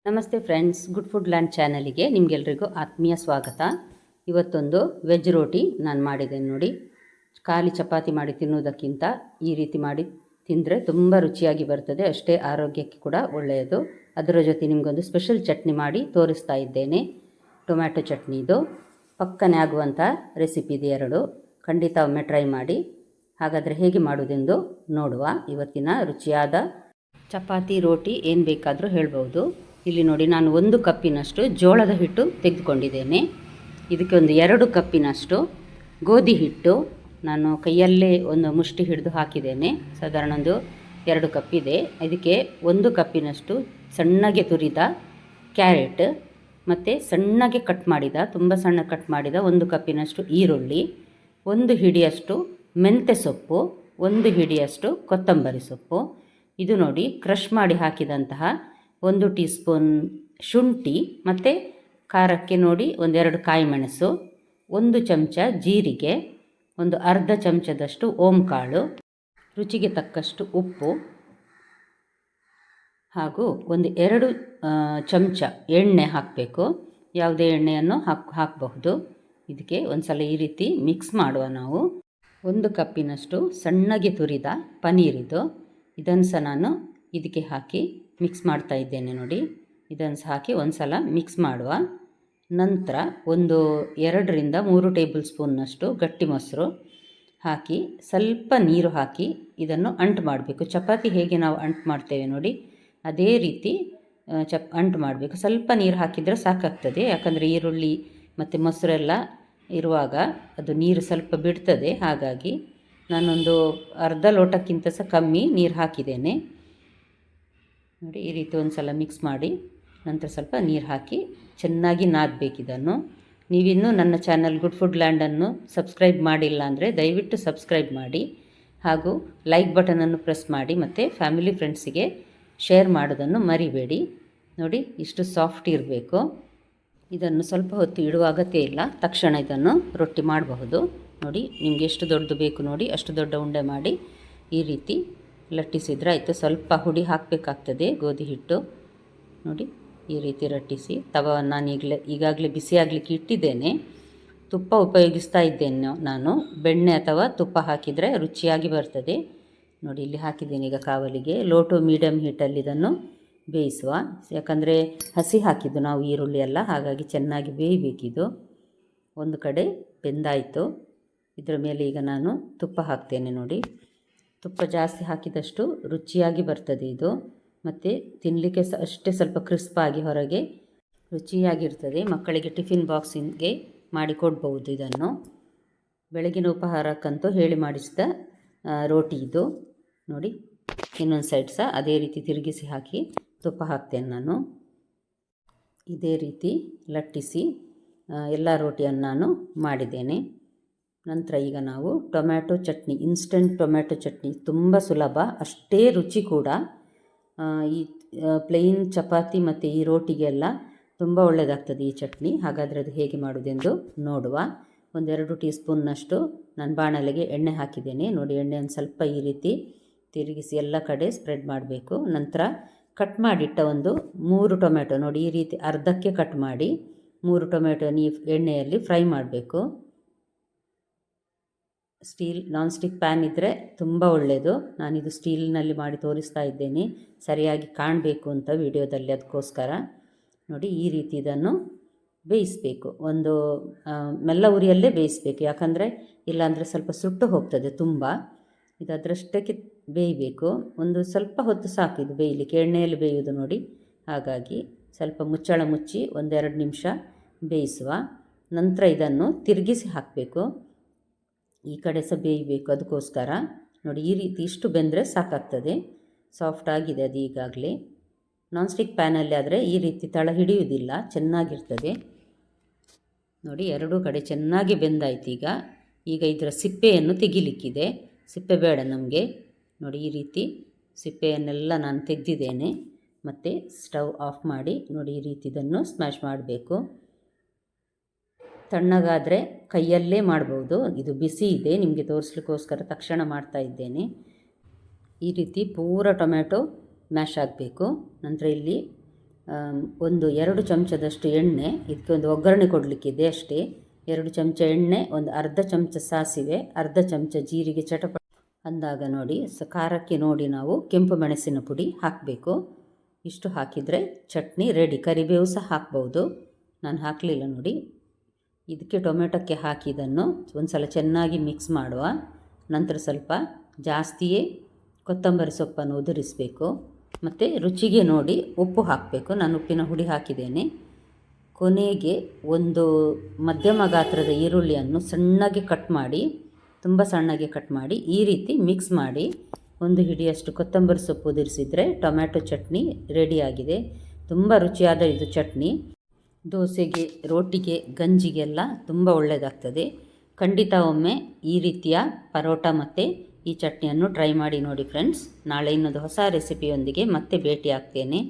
ನಮಸ್ತೆ friends, good food land ಚಾನಲಿಗೆ ನಿಮಗೆಲ್ರಿಗೂ ಆತ್ಮೀಯ ಸ್ವಾಗತ. ಇವತ್ತೊಂದು ವೆಜ್ ರೋಟಿ ನಾನು ಮಾಡಿದ್ದೇನೆ ನೋಡಿ. ಖಾಲಿ ಚಪಾತಿ ಮಾಡಿ ತಿನ್ನುವುದಕ್ಕಿಂತ ಈ ರೀತಿ ಮಾಡಿ ತಿಂದರೆ ತುಂಬ ರುಚಿಯಾಗಿ ಬರ್ತದೆ, ಅಷ್ಟೇ ಆರೋಗ್ಯಕ್ಕೆ ಕೂಡ ಒಳ್ಳೆಯದು. ಅದರ ಜೊತೆ ನಿಮಗೊಂದು ಸ್ಪೆಷಲ್ ಚಟ್ನಿ ಮಾಡಿ ತೋರಿಸ್ತಾ ಇದ್ದೇನೆ. ಟೊಮ್ಯಾಟೊ ಚಟ್ನಿ ಇದು ಪಕ್ಕನೆ ಆಗುವಂಥ ರೆಸಿಪಿ ಇದೆ ಎರಡು. ಖಂಡಿತ ಒಮ್ಮೆ ಟ್ರೈ ಮಾಡಿ. ಹಾಗಾದರೆ ಹೇಗೆ ಮಾಡುವುದೆಂದು ನೋಡುವ. ಇವತ್ತಿನ ರುಚಿಯಾದ ಚಪಾತಿ ರೋಟಿ ಏನು ಬೇಕಾದರೂ ಹೇಳ್ಬೋದು. ಇಲ್ಲಿ ನೋಡಿ, ನಾನು 1 ಕಪ್ಪಿನಷ್ಟು ಜೋಳದ ಹಿಟ್ಟು ತೆಗೆದುಕೊಂಡಿದ್ದೇನೆ. ಇದಕ್ಕೆ ಒಂದು 2 ಕಪ್ಪಿನಷ್ಟು ಗೋಧಿ ಹಿಟ್ಟು ನಾನು ಕೈಯಲ್ಲೇ ಒಂದು ಮುಷ್ಟಿ ಹಿಡಿದು ಹಾಕಿದ್ದೇನೆ. ಸಾಧಾರಣ ಒಂದು 2 ಕಪ್ ಇದೆ. ಇದಕ್ಕೆ 1 ಕಪ್ಪಿನಷ್ಟು ಸಣ್ಣಗೆ ತುರಿದ ಕ್ಯಾರೆಟ್, ಮತ್ತು ಸಣ್ಣಗೆ ಕಟ್ ಮಾಡಿದ, ತುಂಬ ಸಣ್ಣ ಕಟ್ ಮಾಡಿದ 1 ಕಪ್ಪಿನಷ್ಟು ಈರುಳ್ಳಿ, 1 ಹಿಡಿಯಷ್ಟು ಮೆಂತ್ಯ ಸೊಪ್ಪು, 1 ಹಿಡಿಯಷ್ಟು ಕೊತ್ತಂಬರಿ ಸೊಪ್ಪು. ಇದು ನೋಡಿ ಕ್ರಷ್ ಮಾಡಿ ಹಾಕಿದಂತಹ 1 ಟೀ ಸ್ಪೂನ್ ಶುಂಠಿ, ಮತ್ತು ಖಾರಕ್ಕೆ ನೋಡಿ 1-2 ಕಾಯಿ ಮೆಣಸು, 1 ಚಮಚ ಜೀರಿಗೆ, ಒಂದು ಅರ್ಧ ಚಮಚದಷ್ಟು ಓಂಕಾಳು, ರುಚಿಗೆ ತಕ್ಕಷ್ಟು ಉಪ್ಪು, ಹಾಗೂ 1-2 ಚಮಚ ಎಣ್ಣೆ ಹಾಕಬೇಕು. ಯಾವುದೇ ಎಣ್ಣೆಯನ್ನು ಹಾಕಬಹುದು. ಇದಕ್ಕೆ ಒಂದು ಸಲ ಈ ರೀತಿ ಮಿಕ್ಸ್ ಮಾಡುವ ನಾವು. 1 ಕಪ್ಪಿನಷ್ಟು ಸಣ್ಣಗೆ ತುರಿದ ಪನ್ನೀರಿದು, ಇದನ್ನು ಸಹ ನಾನು ಇದಕ್ಕೆ ಹಾಕಿ ಮಿಕ್ಸ್ ಮಾಡ್ತಾ ಇದ್ದೇನೆ ನೋಡಿ. ಇದನ್ನು ಸಹ ಹಾಕಿ ಒಂದು ಸಲ ಮಿಕ್ಸ್ ಮಾಡುವ. ನಂತರ 2-3 ಟೇಬಲ್ ಸ್ಪೂನ್ನಷ್ಟು ಗಟ್ಟಿ ಮೊಸರು ಹಾಕಿ ಸ್ವಲ್ಪ ನೀರು ಹಾಕಿ ಇದನ್ನು ಅಂಟು ಮಾಡಬೇಕು. ಚಪಾತಿ ಹೇಗೆ ನಾವು ಅಂಟು ಮಾಡ್ತೇವೆ ನೋಡಿ, ಅದೇ ರೀತಿ ಅಂಟು ಮಾಡಬೇಕು. ಸ್ವಲ್ಪ ನೀರು ಹಾಕಿದರೆ ಸಾಕಾಗ್ತದೆ, ಯಾಕಂದರೆ ಈರುಳ್ಳಿ ಮತ್ತು ಮೊಸರೆಲ್ಲ ಇರುವಾಗ ಅದು ನೀರು ಸ್ವಲ್ಪ ಬಿಡ್ತದೆ. ಹಾಗಾಗಿ ನಾನೊಂದು ಅರ್ಧ ಲೋಟಕ್ಕಿಂತ ಸಹ ಕಮ್ಮಿ ನೀರು ಹಾಕಿದ್ದೇನೆ ನೋಡಿ. ಈ ರೀತಿ ಒಂದು ಸಲ ಮಿಕ್ಸ್ ಮಾಡಿ ನಂತರ ಸ್ವಲ್ಪ ನೀರು ಹಾಕಿ ಚೆನ್ನಾಗಿ ನಾದಬೇಕಿದನ್ನು. ನೀವಿನ್ನೂ ನನ್ನ ಚಾನಲ್ ಗುಡ್ ಫುಡ್ ಲ್ಯಾಂಡನ್ನು ಸಬ್ಸ್ಕ್ರೈಬ್ ಮಾಡಿಲ್ಲ ಅಂದರೆ ದಯವಿಟ್ಟು ಸಬ್ಸ್ಕ್ರೈಬ್ ಮಾಡಿ, ಹಾಗೂ ಲೈಕ್ ಬಟನನ್ನು ಪ್ರೆಸ್ ಮಾಡಿ, ಮತ್ತು ಫ್ಯಾಮಿಲಿ ಫ್ರೆಂಡ್ಸಿಗೆ ಶೇರ್ ಮಾಡೋದನ್ನು ಮರಿಬೇಡಿ. ನೋಡಿ, ಇಷ್ಟು ಸಾಫ್ಟ್ ಇರಬೇಕು. ಇದನ್ನು ಸ್ವಲ್ಪ ಹೊತ್ತು ಇಡುವ ಅಗತ್ಯ ಇಲ್ಲ, ತಕ್ಷಣ ಇದನ್ನು ರೊಟ್ಟಿ ಮಾಡಬಹುದು. ನೋಡಿ, ನಿಮಗೆ ಎಷ್ಟು ದೊಡ್ಡದು ಬೇಕು ನೋಡಿ ಅಷ್ಟು ದೊಡ್ಡ ಉಂಡೆ ಮಾಡಿ ಈ ರೀತಿ ಲಟ್ಟಿಸಿದರೆ ಆಯಿತು. ಸ್ವಲ್ಪ ಹುಡಿ ಹಾಕಬೇಕಾಗ್ತದೆ ಗೋಧಿ ಹಿಟ್ಟು ನೋಡಿ. ಈ ರೀತಿ ಲಟ್ಟಿಸಿ ತವವನ್ನು ನಾನು ಈಗಾಗಲೇ ಬಿಸಿಯಾಗಲಿಕ್ಕೆ ಇಟ್ಟಿದ್ದೇನೆ. ತುಪ್ಪ ಉಪಯೋಗಿಸ್ತಾ ಇದ್ದೇನೆ ನಾನು. ಬೆಣ್ಣೆ ಅಥವಾ ತುಪ್ಪ ಹಾಕಿದರೆ ರುಚಿಯಾಗಿ ಬರ್ತದೆ ನೋಡಿ. ಇಲ್ಲಿ ಹಾಕಿದ್ದೇನೆ ಈಗ ಕಾವಲಿಗೆ. ಲೋ ಟು ಮೀಡಿಯಮ್ ಹೀಟಲ್ಲಿ ಇದನ್ನು ಬೇಯಿಸುವ. ಯಾಕಂದರೆ ಹಸಿ ಹಾಕಿದ್ದು ನಾವು ಈರುಳ್ಳಿ ಎಲ್ಲ, ಹಾಗಾಗಿ ಚೆನ್ನಾಗಿ ಬೇಯಬೇಕಿದು. ಒಂದು ಕಡೆ ಬೆಂದಾಯಿತು. ಇದರ ಮೇಲೆ ಈಗ ನಾನು ತುಪ್ಪ ಹಾಕ್ತೇನೆ ನೋಡಿ. ತುಪ್ಪ ಜಾಸ್ತಿ ಹಾಕಿದಷ್ಟು ರುಚಿಯಾಗಿ ಬರ್ತದೆ ಇದು, ಮತ್ತು ತಿನ್ನಲಿಕ್ಕೆ ಸಹ ಅಷ್ಟೇ ಸ್ವಲ್ಪ ಕ್ರಿಸ್ಪಾಗಿ ಹೊರಗೆ ರುಚಿಯಾಗಿರ್ತದೆ. ಮಕ್ಕಳಿಗೆ ಟಿಫಿನ್ ಬಾಕ್ಸಿಗೆ ಮಾಡಿ ಕೊಡ್ಬೋದು ಇದನ್ನು. ಬೆಳಗಿನ ಉಪಹಾರಕ್ಕಂತೂ ಹೇಳಿ ಮಾಡಿಸಿದ ರೋಟಿ ಇದು ನೋಡಿ. ಇನ್ನೊಂದು ಸೈಡ್ ಸಹ ಅದೇ ರೀತಿ ತಿರುಗಿಸಿ ಹಾಕಿ ತುಪ್ಪ ಹಾಕ್ತೇನೆ ನಾನು. ಇದೇ ರೀತಿ ಲಟ್ಟಿಸಿ ಎಲ್ಲ ರೋಟಿಯನ್ನು ನಾನು ಮಾಡಿದ್ದೇನೆ. ನಂತರ ಈಗ ನಾವು tomato chutney, instant tomato chutney ತುಂಬ ಸುಲಭ, ಅಷ್ಟೇ ರುಚಿ ಕೂಡ. ಈ ಪ್ಲೇನ್ ಚಪಾತಿ ಮತ್ತು ಈ ರೋಟಿಗೆಲ್ಲ ತುಂಬ ಒಳ್ಳೆಯದಾಗ್ತದೆ ಈ ಚಟ್ನಿ. ಹಾಗಾದರೆ ಅದು ಹೇಗೆ ಮಾಡೋದೆಂದು ನೋಡುವ. 1-2 ಟೀ ಸ್ಪೂನ್ನಷ್ಟು ನಾನು ಬಾಣಲೆಗೆ ಎಣ್ಣೆ ಹಾಕಿದ್ದೇನೆ ನೋಡಿ. ಎಣ್ಣೆಯನ್ನು ಸ್ವಲ್ಪ ಈ ರೀತಿ ತಿರುಗಿಸಿ ಎಲ್ಲ ಕಡೆ ಸ್ಪ್ರೆಡ್ ಮಾಡಬೇಕು. ನಂತರ ಕಟ್ ಮಾಡಿಟ್ಟ 3 ಟೊಮ್ಯಾಟೊ ನೋಡಿ, ಈ ರೀತಿ ಅರ್ಧಕ್ಕೆ ಕಟ್ ಮಾಡಿ 3 ಟೊಮ್ಯಾಟೊ ಎಣ್ಣೆಯಲ್ಲಿ ಫ್ರೈ ಮಾಡಬೇಕು. ನಾನ್ ಸ್ಟಿಕ್ ಪ್ಯಾನ್ ಇದ್ದರೆ ತುಂಬ ಒಳ್ಳೆಯದು. ನಾನಿದು ಸ್ಟೀಲ್ನಲ್ಲಿ ಮಾಡಿ ತೋರಿಸ್ತಾ ಇದ್ದೇನೆ, ಸರಿಯಾಗಿ ಕಾಣಬೇಕು ಅಂತ ವಿಡಿಯೋದಲ್ಲಿ, ಅದಕ್ಕೋಸ್ಕರ ನೋಡಿ. ಈ ರೀತಿ ಇದನ್ನು ಬೇಯಿಸಬೇಕು. ಮೆಲ್ಲ ಉರಿಯಲ್ಲೇ ಬೇಯಿಸಬೇಕು, ಯಾಕಂದರೆ ಇಲ್ಲಾಂದರೆ ಸ್ವಲ್ಪ ಸುಟ್ಟು ಹೋಗ್ತದೆ ತುಂಬ. ಇದು ಅದರಷ್ಟಕ್ಕೆ ಬೇಯಬೇಕು. ಸ್ವಲ್ಪ ಹೊತ್ತು ಸಾಕು ಇದು ಬೇಯಲಿಕ್ಕೆ, ಎಣ್ಣೆಯಲ್ಲಿ ಬೇಯುವುದು ನೋಡಿ. ಹಾಗಾಗಿ ಸ್ವಲ್ಪ ಮುಚ್ಚಳ ಮುಚ್ಚಿ 1-2 ನಿಮಿಷ ಬೇಯಿಸುವ. ನಂತರ ಇದನ್ನು ತಿರುಗಿಸಿ ಹಾಕಬೇಕು. ಈ ಕಡೆ ಸಹ ಬೇಯಬೇಕು, ಅದಕ್ಕೋಸ್ಕರ ನೋಡಿ. ಈ ರೀತಿ ಇಷ್ಟು ಬೆಂದರೆ ಸಾಕಾಗ್ತದೆ. ಸಾಫ್ಟ್ ಆಗಿದೆ ಅದು ಈಗಾಗಲೇ. ನಾನ್ ಸ್ಟಿಕ್ ಪ್ಯಾನಲ್ಲಿ ಆದರೆ ಈ ರೀತಿ ತಳ ಹಿಡಿಯುವುದಿಲ್ಲ, ಚೆನ್ನಾಗಿರ್ತದೆ ನೋಡಿ. 2 ಕಡೆ ಚೆನ್ನಾಗಿ ಬೆಂದಾಯ್ತು. ಈಗ ಇದರ ಸಿಪ್ಪೆಯನ್ನು ತೆಗಿಲಿಕ್ಕಿದೆ. ಸಿಪ್ಪೆ ಬೇಡ ನಮಗೆ ನೋಡಿ. ಈ ರೀತಿ ಸಿಪ್ಪೆಯನ್ನೆಲ್ಲ ನಾನು ತೆಗೆದಿದ್ದೇನೆ. ಮತ್ತು ಸ್ಟವ್ ಆಫ್ ಮಾಡಿ ನೋಡಿ, ಈ ರೀತಿ ಇದನ್ನು ಸ್ಮ್ಯಾಶ್ ಮಾಡಬೇಕು. ತಣ್ಣಗಾದರೆ ಕೈಯಲ್ಲೇ ಮಾಡ್ಬೋದು. ಇದು ಬಿಸಿ ಇದೆ, ನಿಮಗೆ ತೋರಿಸ್ಲಿಕ್ಕೋಸ್ಕರ ತಕ್ಷಣ ಮಾಡ್ತಾ ಇದ್ದೇನೆ. ಈ ರೀತಿ ಪೂರ ಟೊಮ್ಯಾಟೊ ಮ್ಯಾಶ್ ಆಗಬೇಕು. ನಂತರ ಇಲ್ಲಿ ಒಂದು 2 ಚಮಚದಷ್ಟು ಎಣ್ಣೆ, ಇದಕ್ಕೆ ಒಂದು ಒಗ್ಗರಣೆ ಕೊಡಲಿಕ್ಕಿದೆ ಅಷ್ಟೇ. 2 ಚಮಚ ಎಣ್ಣೆ, ಒಂದು ಅರ್ಧ ಚಮಚ ಸಾಸಿವೆ, ಅರ್ಧ ಚಮಚ ಜೀರಿಗೆ ಚಟಪಟ ಅಂದಾಗ ನೋಡಿ ಖಾರಕ್ಕೆ ನೋಡಿ ನಾವು ಕೆಂಪು ಮೆಣಸಿನ ಪುಡಿ ಹಾಕಬೇಕು. ಇಷ್ಟು ಹಾಕಿದರೆ ಚಟ್ನಿ ರೆಡಿ. ಕರಿಬೇವು ಸಹ ಹಾಕ್ಬೋದು, ನಾನು ಹಾಕಲಿಲ್ಲ ನೋಡಿ. ಇದಕ್ಕೆ ಟೊಮೆಟೊಕ್ಕೆ ಹಾಕಿದ್ದನ್ನು ಒಂದು ಸಲ ಚೆನ್ನಾಗಿ ಮಿಕ್ಸ್ ಮಾಡುವ. ನಂತರ ಸ್ವಲ್ಪ ಜಾಸ್ತಿಯೇ ಕೊತ್ತಂಬರಿ ಸೊಪ್ಪನ್ನು ಉದುರಿಸಬೇಕು. ಮತ್ತು ರುಚಿಗೆ ನೋಡಿ ಉಪ್ಪು ಹಾಕಬೇಕು. ನಾನು ಉಪ್ಪಿನ ಹುಡಿ ಹಾಕಿದ್ದೇನೆ. ಕೊನೆಗೆ ಒಂದು ಮಧ್ಯಮ ಗಾತ್ರದ ಈರುಳ್ಳಿಯನ್ನು ಸಣ್ಣಗೆ ಕಟ್ ಮಾಡಿ, ತುಂಬ ಸಣ್ಣಗೆ ಕಟ್ ಮಾಡಿ ಈ ರೀತಿ ಮಿಕ್ಸ್ ಮಾಡಿ ಒಂದು ಹಿಡಿಯಷ್ಟು ಕೊತ್ತಂಬರಿ ಸೊಪ್ಪು ಉದುರಿಸಿದರೆ ಟೊಮ್ಯಾಟೊ ಚಟ್ನಿ ರೆಡಿಯಾಗಿದೆ. ತುಂಬ ರುಚಿಯಾದ ಇದು ಚಟ್ನಿ. ದೋಸೆಗೆ, ರೋಟಿಗೆ, ಗಂಜಿಗೆಲ್ಲ ತುಂಬ ಒಳ್ಳೆಯದಾಗ್ತದೆ. ಖಂಡಿತ ಒಮ್ಮೆ ಈ ರೀತಿಯ ಪರೋಟ ಮತ್ತು ಈ ಚಟ್ನಿಯನ್ನು ಟ್ರೈ ಮಾಡಿ ನೋಡಿ ಫ್ರೆಂಡ್ಸ್. ನಾಳೆ ಇನ್ನೊಂದು ಹೊಸ ರೆಸಿಪಿಯೊಂದಿಗೆ ಮತ್ತೆ ಭೇಟಿ ಆಗ್ತೇನೆ.